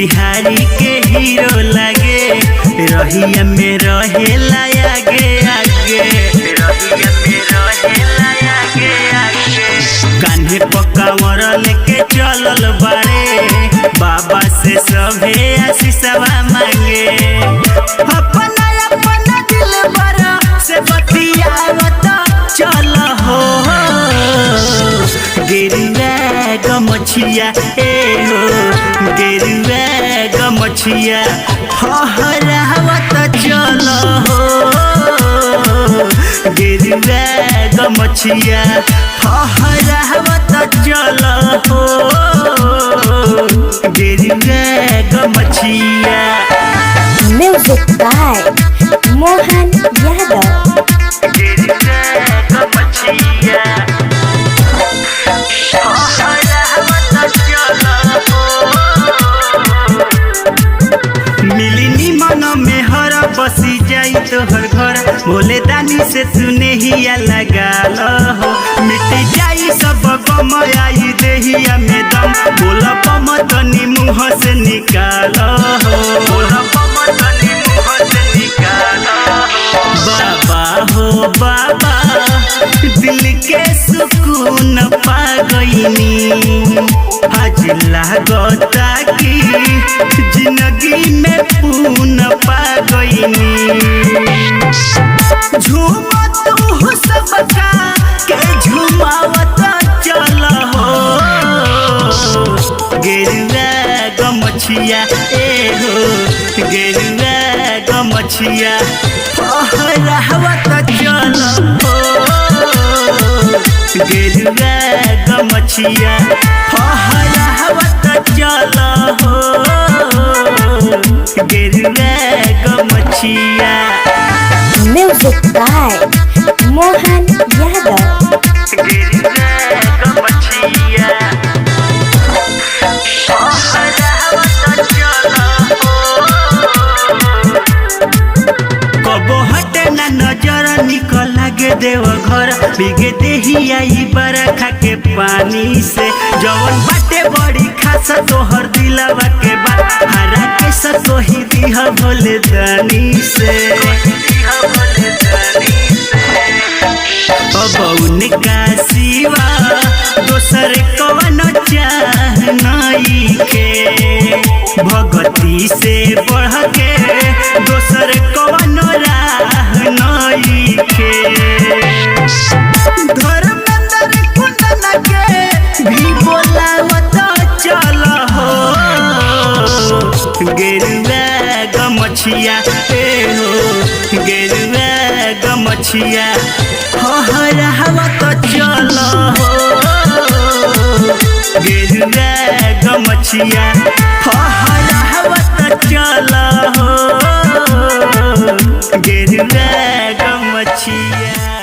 मोतिहारी के हीरो लगे, रहिया में रहेला आगे आगे, रहिया में रहेला आगे आगे। कान्हे पकावर लेके चलल बाड़े, बाबा से सभे आशीषवा मांगे। अपना अपना दिल बड़ा से बतियावत चल हो, गेरुआ गमछिया ए हो, गेरुआ गमछिया फहरावत चल हो, गेरुआ गमछिया फहरावत चल हो, गेरुआ गमछिया। Music by Mohan Yadav. गेरुआ गमछिया मिलनी मन में हर बसी जाई तोहर घर, भोले दानी से सुने हिया लगा हो, मिट जाई सब गम आई देहिया में दम, बोला पम तनी मुँह से निकाल हो, बोला पम तनी मुँह से निकाल हो। बाबा हो बाबा दिल के सुकून पा गईनी, आज लागता कि जिंदगी में पून पा गईनी। झूमत तू सबका के झुमावत चल हो, गेरुआ गमछिया ए हो, गेरुआ गमछिया फहरावत चल हो, गेरुआ गमछिया फहरावत चल हो, गेरुआ गमछिया। Music by Mohan Yadav. गेरुआ गमछिया फहरावत चल हो, कबो हटे ना नजर निकल लागे देव घर, बिगे देहिया ई बरखा के पानी से, जवन बाटे बड़ी खास तोहर दिलवा के बात, हरा के सतोही दिह भोले दानी से। अब उनका सिवा दोसर कवन चाह नहीं के, भगती से बढ़ के दोसर कवन राह नहीं के। धर्मेंद्र कुंदन के भी बोलावत चल हो, गेरुआ गमछिया ए हो, गेरुआ गमछिया फहरावत चल हो, गेरुआ गमछिया फहरावत चल हो, गेरुआ गमछिया।